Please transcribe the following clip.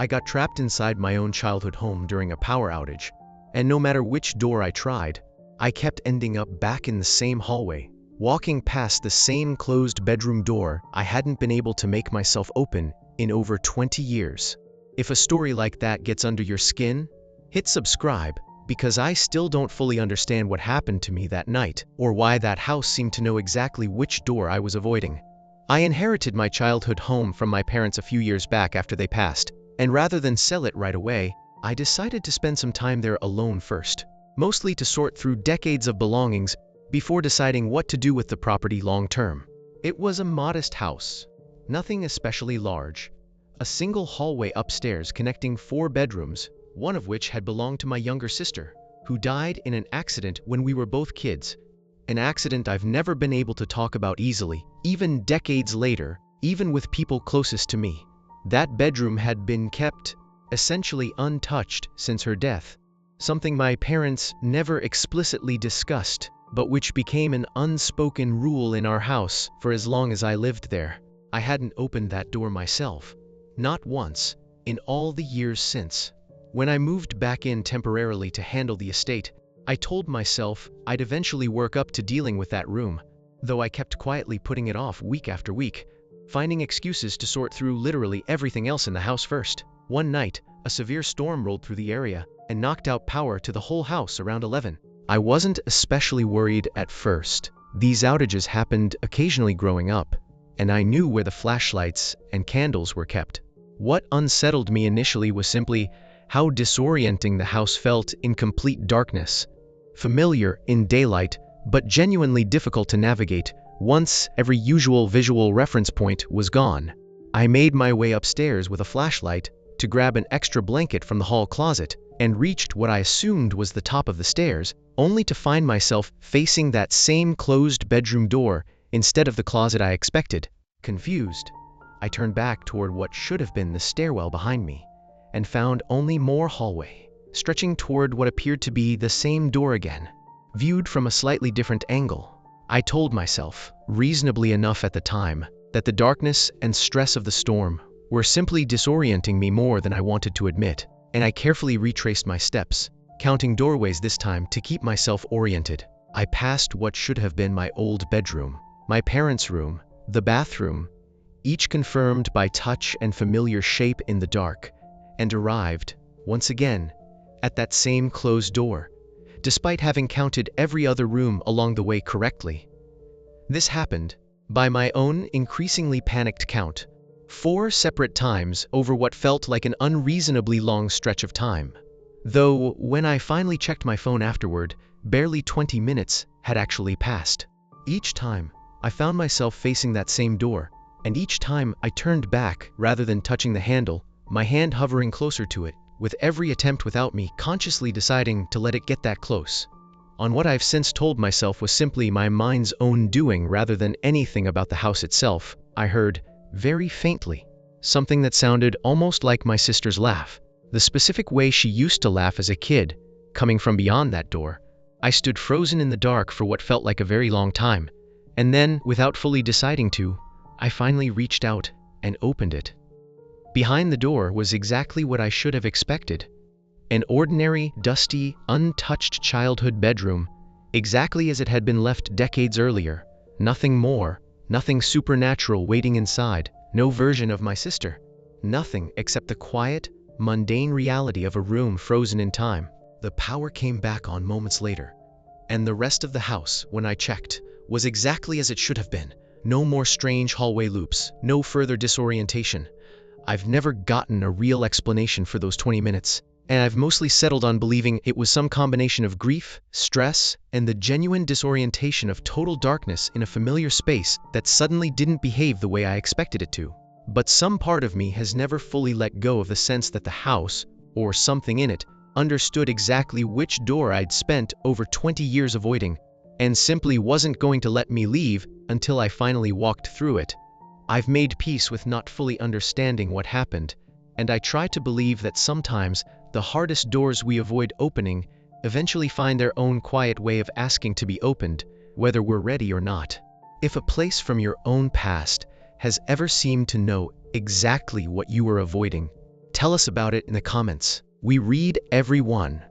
I got trapped inside my own childhood home during a power outage, and no matter which door I tried, I kept ending up back in the same hallway, walking past the same closed bedroom door I hadn't been able to make myself open in over 20 years. If a story like that gets under your skin, hit subscribe, because I still don't fully understand what happened to me that night, or why that house seemed to know exactly which door I was avoiding. I inherited my childhood home from my parents a few years back after they passed, and rather than sell it right away, I decided to spend some time there alone first, mostly to sort through decades of belongings before deciding what to do with the property long term. It was a modest house, nothing especially large, a single hallway upstairs connecting 4 bedrooms, one of which had belonged to my younger sister, who died in an accident when we were both kids, an accident I've never been able to talk about easily, even decades later, even with people closest to me. That bedroom had been kept essentially untouched since her death, something my parents never explicitly discussed, but which became an unspoken rule in our house for as long as I lived there. I hadn't opened that door myself, not once, in all the years since. When I moved back in temporarily to handle the estate, I told myself I'd eventually work up to dealing with that room, though I kept quietly putting it off week after week, finding excuses to sort through literally everything else in the house first. One night, a severe storm rolled through the area and knocked out power to the whole house around 11. I wasn't especially worried at first. These outages happened occasionally growing up, and I knew where the flashlights and candles were kept. What unsettled me initially was simply how disorienting the house felt in complete darkness. Familiar in daylight, but genuinely difficult to navigate once every usual visual reference point was gone. I made my way upstairs with a flashlight to grab an extra blanket from the hall closet and reached what I assumed was the top of the stairs, only to find myself facing that same closed bedroom door instead of the closet I expected. Confused, I turned back toward what should have been the stairwell behind me, and found only more hallway, stretching toward what appeared to be the same door again, viewed from a slightly different angle. I told myself, reasonably enough at the time, that the darkness and stress of the storm were simply disorienting me more than I wanted to admit, and I carefully retraced my steps, counting doorways this time to keep myself oriented. I passed what should have been my old bedroom, my parents' room, the bathroom, each confirmed by touch and familiar shape in the dark, and arrived, once again, at that same closed door, despite having counted every other room along the way correctly. This happened, by my own increasingly panicked count, 4 separate times over what felt like an unreasonably long stretch of time. Though, when I finally checked my phone afterward, barely 20 minutes had actually passed. Each time, I found myself facing that same door, and each time I turned back rather than touching the handle, my hand hovering closer to it, with every attempt without me consciously deciding to let it get that close. On what I've since told myself was simply my mind's own doing rather than anything about the house itself, I heard, very faintly, something that sounded almost like my sister's laugh, the specific way she used to laugh as a kid, coming from beyond that door. I stood frozen in the dark for what felt like a very long time, and then, without fully deciding to, I finally reached out and opened it. Behind the door was exactly what I should have expected. An ordinary, dusty, untouched childhood bedroom, exactly as it had been left decades earlier. Nothing more, nothing supernatural waiting inside, no version of my sister. Nothing except the quiet, mundane reality of a room frozen in time. The power came back on moments later, and the rest of the house, when I checked, was exactly as it should have been. No more strange hallway loops, no further disorientation. I've never gotten a real explanation for those 20 minutes, and I've mostly settled on believing it was some combination of grief, stress, and the genuine disorientation of total darkness in a familiar space that suddenly didn't behave the way I expected it to. But some part of me has never fully let go of the sense that the house, or something in it, understood exactly which door I'd spent over 20 years avoiding, and simply wasn't going to let me leave until I finally walked through it. I've made peace with not fully understanding what happened, and I try to believe that sometimes the hardest doors we avoid opening eventually find their own quiet way of asking to be opened, whether we're ready or not. If a place from your own past has ever seemed to know exactly what you were avoiding, Tell us about it in the comments. We read every one.